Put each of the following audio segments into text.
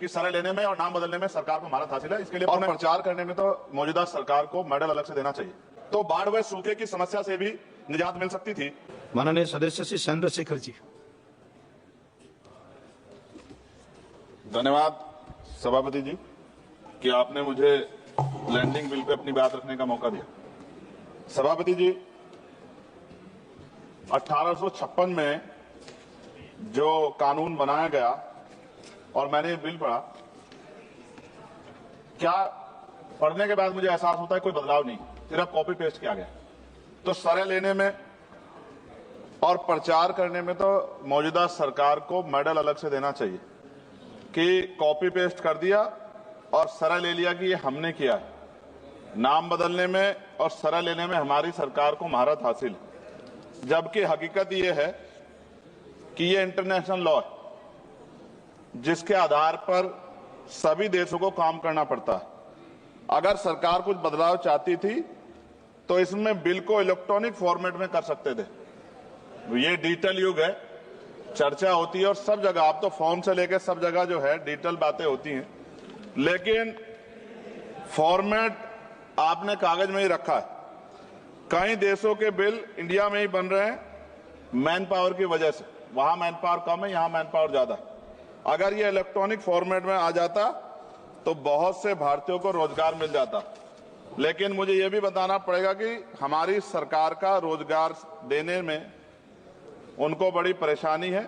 कि सरे लेने में और नाम बदलने में सरकार को महारत हासिल है, इसके लिए और प्रचार करने में तो मौजूदा सरकार को मेडल अलग से देना चाहिए। तो बाढ़ व सूखे की समस्या से भी निजात मिल सकती थी। माननीय सदस्य श्री चंद्रशेखर जी। धन्यवाद सभापति जी कि आपने मुझे लैंडिंग बिल पे अपनी बात रखने का मौका दिया। सभापति जी, 1856 में जो कानून बनाया गया और मैंने ये बिल पढ़ा, क्या पढ़ने के बाद मुझे एहसास होता है कोई बदलाव नहीं, सिर्फ कॉपी पेस्ट किया गया। तो सरे लेने में और प्रचार करने में तो मौजूदा सरकार को मेडल अलग से देना चाहिए कि कॉपी पेस्ट कर दिया और सरा ले लिया कि ये हमने किया है। नाम बदलने में और सरा लेने में हमारी सरकार को महारत हासिल है, जबकि हकीकत ये है कि ये इंटरनेशनल लॉ है जिसके आधार पर सभी देशों को काम करना पड़ता है। अगर सरकार कुछ बदलाव चाहती थी तो इसमें बिल को इलेक्ट्रॉनिक फॉर्मेट में कर सकते थे। ये डिजिटल युग है, चर्चा होती है और सब जगह, आप तो फोन से लेकर सब जगह जो है डिजिटल बातें होती हैं, लेकिन फॉर्मेट आपने कागज में ही रखा है। कई देशों के बिल इंडिया में ही बन रहे हैं मैन पावर की वजह से, वहां मैन पावर कम है, यहां मैन पावर ज्यादा है। अगर ये इलेक्ट्रॉनिक फॉर्मेट में आ जाता तो बहुत से भारतीयों को रोजगार मिल जाता, लेकिन मुझे ये भी बताना पड़ेगा कि हमारी सरकार का रोजगार देने में उनको बड़ी परेशानी है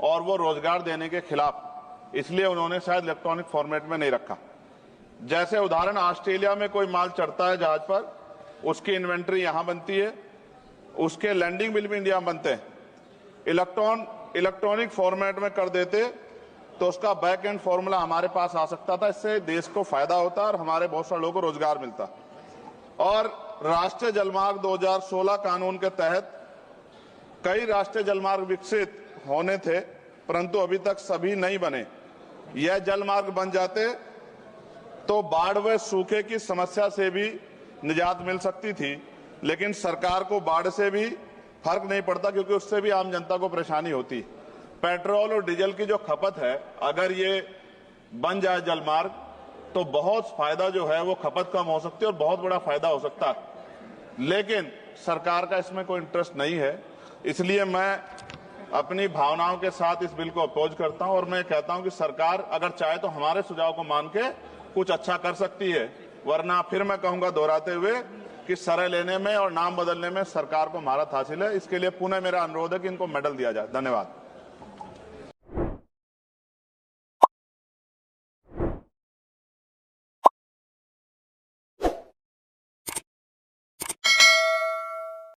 और वो रोजगार देने के खिलाफ, इसलिए उन्होंने शायद इलेक्ट्रॉनिक फॉर्मेट में नहीं रखा। जैसे उदाहरण, ऑस्ट्रेलिया में कोई माल चढ़ता है जहाज पर, उसकी इन्वेंट्री यहां बनती है, उसके लैंडिंग बिल भी इंडिया में बनते हैं। इलेक्ट्रॉनिक फॉर्मेट में कर देते तो उसका बैक एंड फॉर्मूला हमारे पास आ सकता था, इससे देश को फायदा होता और हमारे बहुत सारे लोगों को रोजगार मिलता। और राष्ट्रीय जलमार्ग 2016 कानून के तहत कई राष्ट्रीय जलमार्ग विकसित होने थे, परंतु अभी तक सभी नहीं बने। यह जलमार्ग बन जाते तो बाढ़ व सूखे की समस्या से भी निजात मिल सकती थी, लेकिन सरकार को बाढ़ से भी फर्क नहीं पड़ता क्योंकि उससे भी आम जनता को परेशानी होती। पेट्रोल और डीजल की जो खपत है, अगर ये बन जाए जलमार्ग तो बहुत फायदा जो है वो खपत कम हो सकती है और बहुत बड़ा फायदा हो सकता है, लेकिन सरकार का इसमें कोई इंटरेस्ट नहीं है। इसलिए मैं अपनी भावनाओं के साथ इस बिल को अपोज करता हूं और मैं कहता हूं कि सरकार अगर चाहे तो हमारे सुझाव को मान के कुछ अच्छा कर सकती है, वरना फिर मैं कहूंगा दोहराते हुए कि सरे लेने में और नाम बदलने में सरकार को महारत हासिल है। इसके लिए पुनः मेरा अनुरोध है कि इनको मेडल दिया जाए। धन्यवाद।